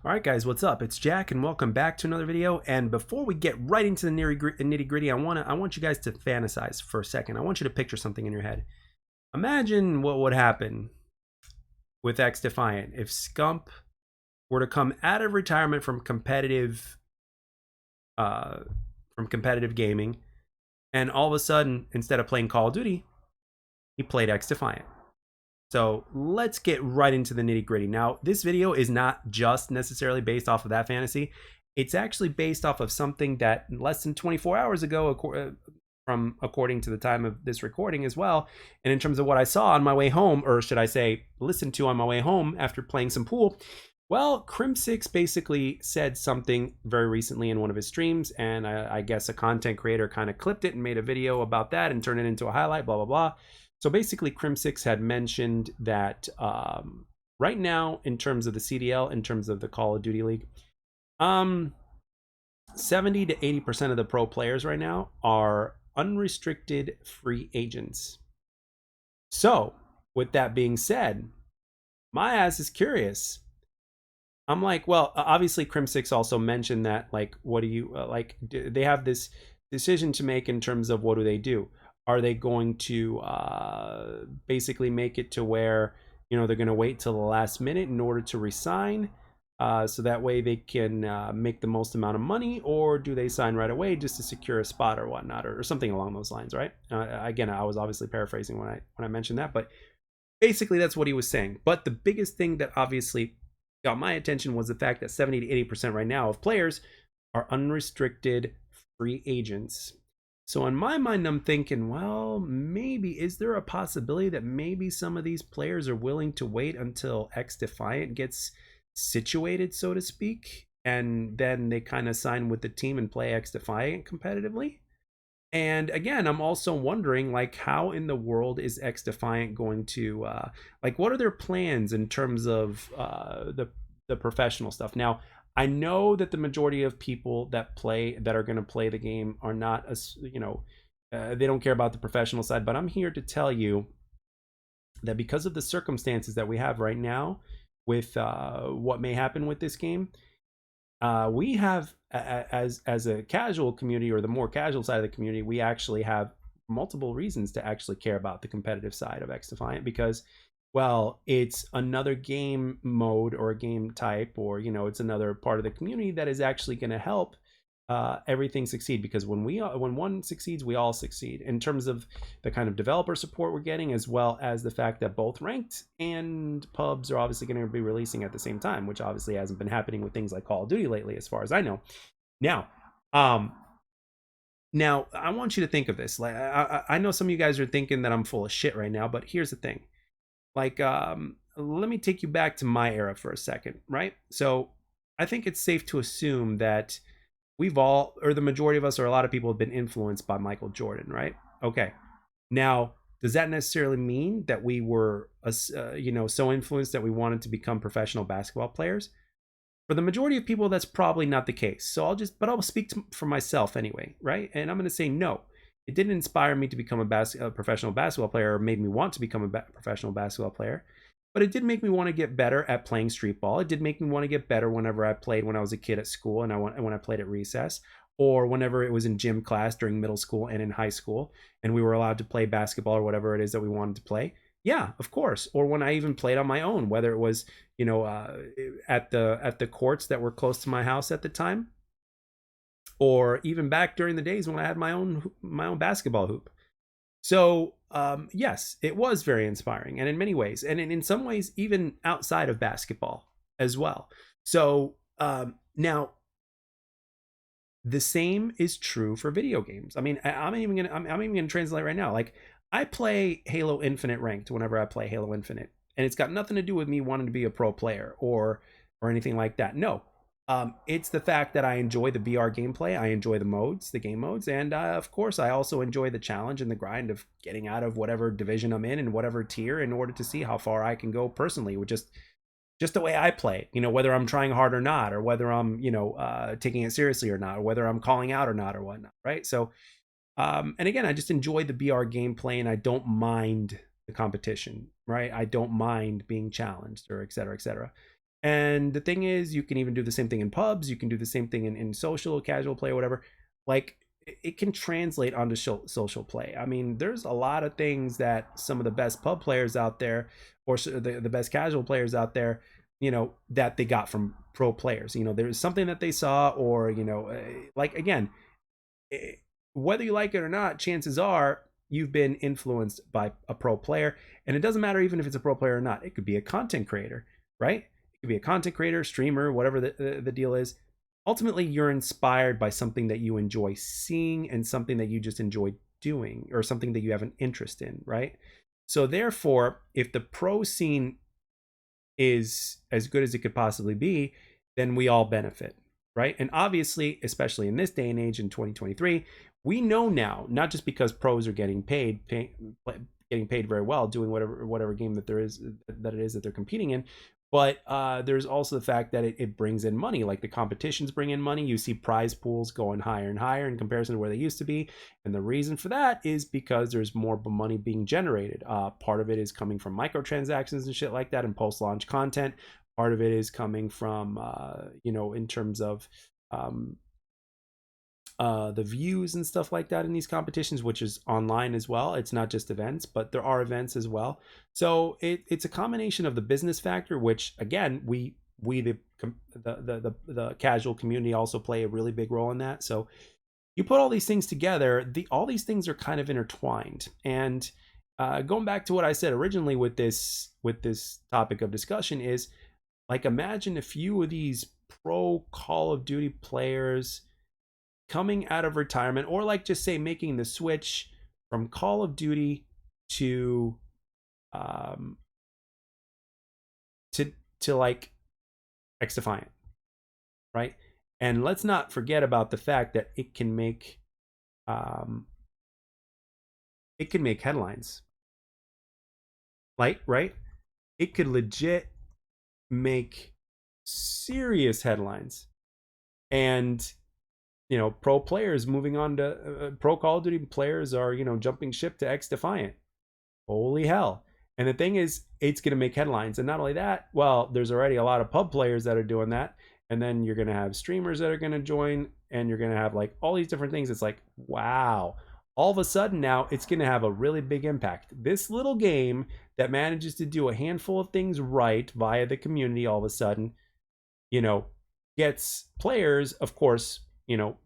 All right, guys, what's up? It's Jack, and welcome back to another video. And before we get right into the nitty gritty, I want you guys to fantasize for a second. I want you to picture something in your head. Imagine what would happen with XDefiant if Scump were to come out of retirement uh, from competitive gaming, and all of a sudden, instead of playing Call of Duty, he played XDefiant. So let's get right into the nitty gritty. Now, this video is not just necessarily based off of that fantasy. It's actually based off of something that less than 24 hours ago, according to the time of this recording as well. And in terms of what I saw on my way home, or should I say, listened to on my way home after playing some pool, well, Crim6 basically said something very recently in one of his streams, and I guess a content creator kind of clipped it and made a video about that and turned it into a highlight, blah, blah, blah. So basically, Crim6 had mentioned that right now, in terms of the CDL, in terms of the Call of Duty League, 70 to 80% of the pro players right now are unrestricted free agents. So, with that being said, my ass is curious. I'm like, well, obviously, Crim6 also mentioned that, like, what do you, they have this decision to make in terms of what do they do. Are they going to basically make it to where, they're going to wait till the last minute in order to resign, so that way they can make the most amount of money, or do they sign right away just to secure a spot or whatnot, or something along those lines, right? Again, I was obviously paraphrasing when I mentioned that, but basically that's what he was saying. But the biggest thing that obviously got my attention was the fact that 70 to 80% right now of players are unrestricted free agents. So in my mind, I'm thinking, well, maybe, is there a possibility that maybe some of these players are willing to wait until XDefiant gets situated, so to speak, and then they kind of sign with the team and play XDefiant competitively? And again, I'm also wondering, like, how in the world is XDefiant going to, what are their plans in terms of the professional stuff? Now, I know that the majority of people that are going to play the game are not, they don't care about the professional side, but I'm here to tell you that because of the circumstances that we have right now with what may happen with this game, we have, as a casual community, or the more casual side of the community, we actually have multiple reasons to actually care about the competitive side of XDefiant, because, well, it's another game mode or a game type, or it's another part of the community that is actually going to help everything succeed, because when one succeeds, we all succeed, in terms of the kind of developer support we're getting, as well as the fact that both ranked and pubs are obviously going to be releasing at the same time, which obviously hasn't been happening with things like Call of Duty lately, as far as I know. Now, I want you to think of this. Like, I know some of you guys are thinking that I'm full of shit right now, but here's the thing. Like, let me take you back to my era for a second, right? So I think it's safe to assume that we've all, or the majority of us, or a lot of people, have been influenced by Michael Jordan, right? Okay. Now, does that necessarily mean that we were, so influenced that we wanted to become professional basketball players? For the majority of people, that's probably not the case. So I'll speak for myself anyway, right? And I'm going to say no. It didn't inspire me to become a professional basketball player, or made me want to become a professional basketball player. But it did make me want to get better at playing street ball. It did make me want to get better whenever I played when I was a kid at school, and when I played at recess, or whenever it was in gym class during middle school and in high school, and we were allowed to play basketball or whatever it is that we wanted to play. Yeah, of course. Or when I even played on my own, whether it was, at the courts that were close to my house at the time, or even back during the days when I had my own basketball hoop. So yes, it was very inspiring, and in many ways, and in some ways even outside of basketball as well. So now the same is true for video games. I mean, I'm even gonna translate right now. Like, I play Halo Infinite ranked whenever I play Halo Infinite, and it's got nothing to do with me wanting to be a pro player or anything like that. No, it's the fact that I enjoy the BR gameplay. I enjoy the game modes, and of course, I also enjoy the challenge and the grind of getting out of whatever division I'm in and whatever tier, in order to see how far I can go personally with just the way I play. Whether I'm trying hard or not, or whether I'm taking it seriously or not, or whether I'm calling out or not, or whatnot, right? So, and again, I just enjoy the BR gameplay, and I don't mind the competition, right? I don't mind being challenged, or et cetera, et cetera. And the thing is, you can even do the same thing in pubs. You can do the same thing in social, casual play, whatever. Like it can translate onto social play. I mean, there's a lot of things that some of the best pub players out there, or the best casual players out there, that they got from pro players. There's something that they saw, or like again, eh, whether you like it or not, chances are you've been influenced by a pro player. And it doesn't matter even if it's a pro player or not. It could be a content creator, right? It could be a content creator, streamer, whatever the deal is. Ultimately, you're inspired by something that you enjoy seeing and something that you just enjoy doing, or something that you have an interest in, right? So therefore, if the pro scene is as good as it could possibly be, then we all benefit, right? And obviously, especially in this day and age in 2023, we know now, not just because pros are getting paid very well doing whatever game that it is that they're competing in, but there's also the fact that it brings in money. Like the competitions bring in money. You see prize pools going higher and higher in comparison to where they used to be, and the reason for that is because there's more money being generated. Part of it is coming from microtransactions and shit like that, and post-launch content. Part of it is coming from in terms of um, the views and stuff like that in these competitions, which is online as well. It's not just events, but there are events as well. So it's a combination of the business factor, which again, the casual community also play a really big role in that. So you put all these things together, all these things are kind of intertwined. And going back to what I said originally with this topic of discussion is, like, imagine a few of these pro Call of Duty players coming out of retirement, or like just say making the switch from Call of Duty to um to like XDefiant, right? And let's not forget about the fact that um it can make headlines. Like, right? It could legit make serious headlines. And pro players moving on to pro Call of Duty players are, jumping ship to XDefiant. Holy hell. And the thing is, it's going to make headlines. And not only that, well, there's already a lot of pub players that are doing that. And then you're going to have streamers that are going to join, and you're going to have like all these different things. It's like, wow. All of a sudden now it's going to have a really big impact. This little game that manages to do a handful of things right via the community, all of a sudden, you know, gets players, of course,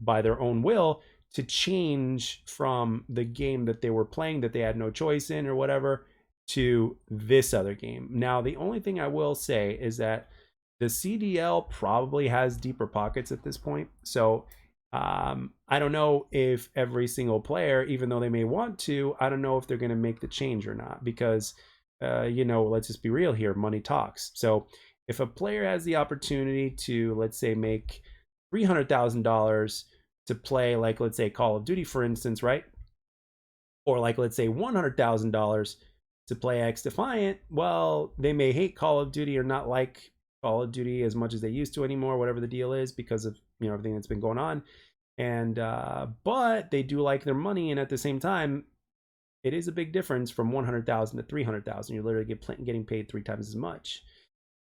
by their own will, to change from the game that they were playing that they had no choice in or whatever to this other game. Now, the only thing I will say is that the CDL probably has deeper pockets at this point. So I don't know if every single player, even though they may want to, I don't know if they're going to make the change or not, because, let's just be real here. Money talks. So if a player has the opportunity to, let's say, make $300,000 to play, like, let's say, Call of Duty, for instance, right? Or like, let's say, $100,000 to play XDefiant, well, they may hate Call of Duty or not like Call of Duty as much as they used to anymore, whatever the deal is, because of everything that's been going on. And but they do like their money, and at the same time, it is a big difference from 100,000 to 300,000. You're literally getting paid 3 times as much.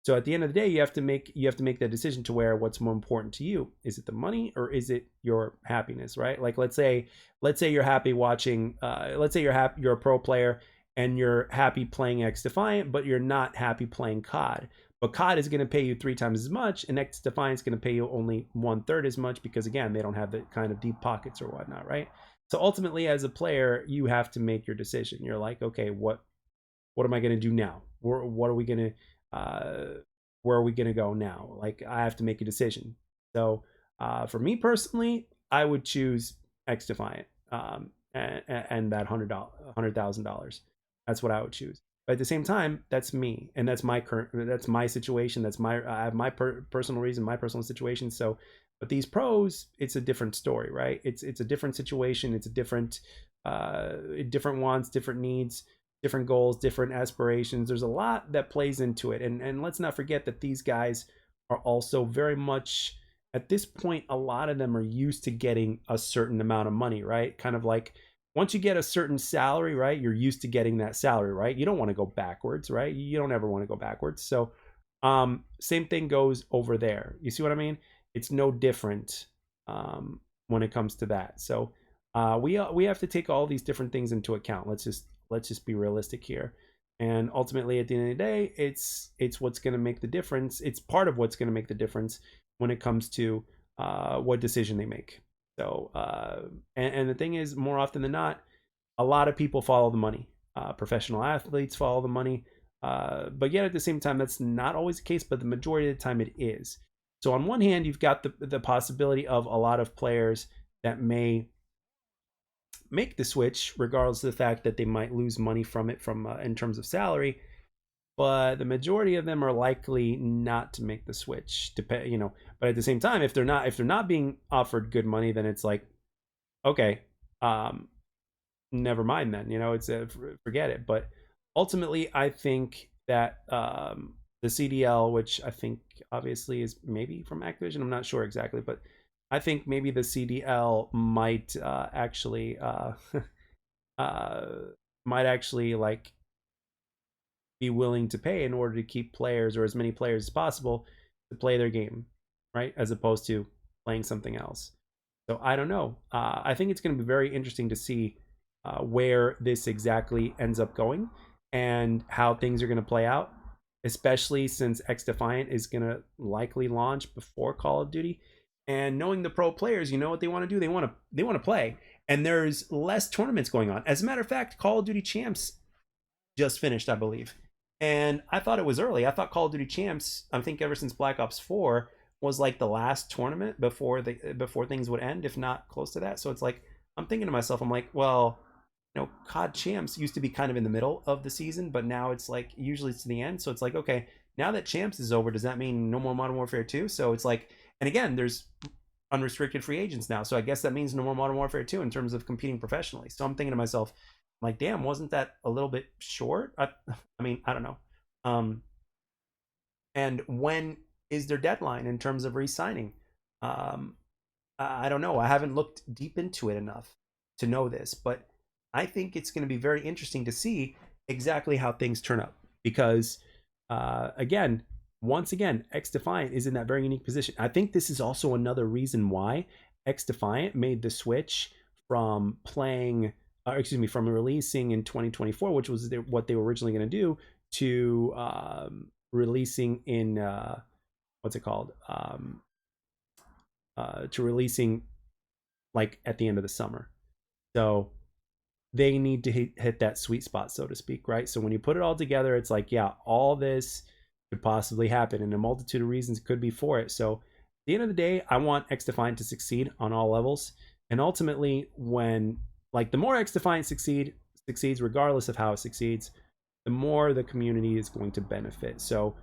So at the end of the day, you have to make that decision to where what's more important to you. Is it the money, or is it your happiness, right? Like, let's say you're happy watching, let's say you're a pro player and you're happy playing XDefiant, but you're not happy playing COD. But COD is going to pay you 3 times as much, and XDefiant is going to pay you only 1/3 as much, because again, they don't have the kind of deep pockets or whatnot, right? So ultimately, as a player, you have to make your decision. You're like, okay, what am I going to do now? What are we going to where are we going to go now? Like, I have to make a decision. So for me personally, I would choose XDefiant, and that $100,000. That's what I would choose. But at the same time, that's me, and that's my situation. I have my personal reason, my personal situation. So, but these pros, it's a different story, right? It's a different situation. It's a different wants, different needs, different goals, different aspirations. There's a lot that plays into it. And let's not forget that these guys are also very much, at this point, a lot of them are used to getting a certain amount of money, right? Kind of like, once you get a certain salary, right, you're used to getting that salary, right? You don't want to go backwards, right? You don't ever want to go backwards. So Same thing goes over there. You see what I mean? It's no different when it comes to that. So we have to take all these different things into account. Let's just be realistic here. And ultimately, at the end of the day, it's what's going to make the difference. It's part of what's going to make the difference when it comes to what decision they make. So and the thing is, more often than not, a lot of people follow the money. Professional athletes follow the money. But yet at the same time, that's not always the case, but the majority of the time it is. So on one hand, you've got the possibility of a lot of players that may make the switch, regardless of the fact that they might lose money from it from in terms of salary. But the majority of them are likely not to make the switch. But at the same time, if they're not being offered good money, then it's like, okay, never mind then. It's forget it. But ultimately, I think that the CDL, which I think obviously is maybe from Activision, I'm not sure exactly, but I think maybe the CDL might actually might actually like be willing to pay in order to keep players or as many players as possible to play their game, right? As opposed to playing something else. So I don't know. I think it's going to be very interesting to see where this exactly ends up going and how things are going to play out, especially since XDefiant is going to likely launch before Call of Duty. And knowing the pro players, you know what they want to do? They want to play, and there's less tournaments going on. As a matter of fact, Call of Duty Champs just finished, I believe, and I thought it was early. I thought Call of Duty Champs, I think ever since Black Ops 4 was like the last tournament before things would end, if not close to that. So it's like I'm thinking to myself, I'm like, well, COD Champs used to be kind of in the middle of the season, but now it's like usually it's to the end. So it's like, okay, now that Champs is over, does that mean no more Modern Warfare 2? So it's like, and again, there's unrestricted free agents now. So I guess that means no more Modern Warfare 2 in terms of competing professionally. So I'm thinking to myself, I'm like, damn, wasn't that a little bit short? I mean, I don't know. And when is their deadline in terms of re-signing? I don't know. I haven't looked deep into it enough to know this, but I think it's going to be very interesting to see exactly how things turn up because, once again, XDefiant is in that very unique position. I think this is also another reason why XDefiant made the switch from from releasing in 2024, which was what they were originally going to do, to releasing in what's it called? To releasing like at the end of the summer. So they need to hit that sweet spot, so to speak, right? So when you put it all together, it's like, yeah, all this could possibly happen, and a multitude of reasons could be for it. So at the end of the day, I want XDefiant to succeed on all levels, and ultimately, when the more XDefiant succeeds, regardless of how it succeeds, the more the community is going to benefit. So,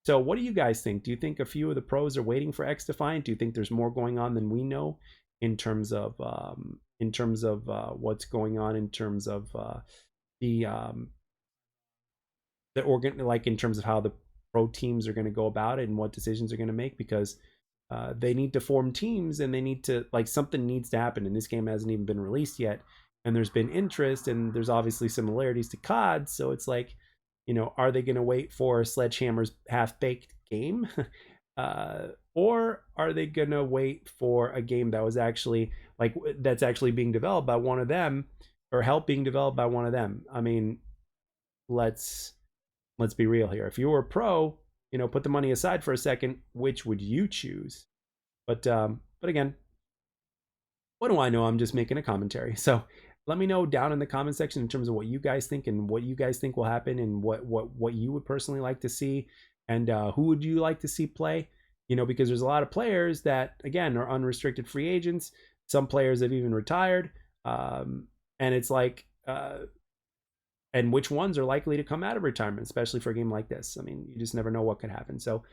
so what do you guys think? Do you think a few of the pros are waiting for XDefiant? Do you think there's more going on than we know in terms of what's going on in terms of the in terms of how the pro teams are going to go about it and what decisions are going to make, because they need to form teams and they need to something needs to happen, and this game hasn't even been released yet, and there's been interest, and there's obviously similarities to COD, so it's like, are they going to wait for Sledgehammer's half-baked game? Or are they going to wait for a game that was actually that's actually being developed by one of them, or help being developed by one of them? I mean, let's be real here. If you were a pro, put the money aside for a second, which would you choose? But again, what do I know? I'm just making a commentary. So let me know down in the comment section in terms of what you guys think and what you guys think will happen, and what you would personally like to see, and who would you like to see play? Because there's a lot of players that, again, are unrestricted free agents. Some players have even retired. And it's like, and which ones are likely to come out of retirement, especially for a game like this? I mean, you just never know what could happen. So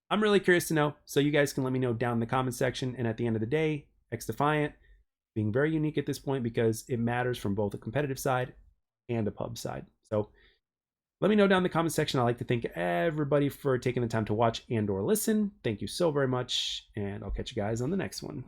I'm really curious to know. So you guys can let me know down in the comment section. And at the end of the day, XDefiant being very unique at this point because it matters from both a competitive side and a pub side. So let me know down in the comment section. I'd like to thank everybody for taking the time to watch and or listen. Thank you so very much, and I'll catch you guys on the next one.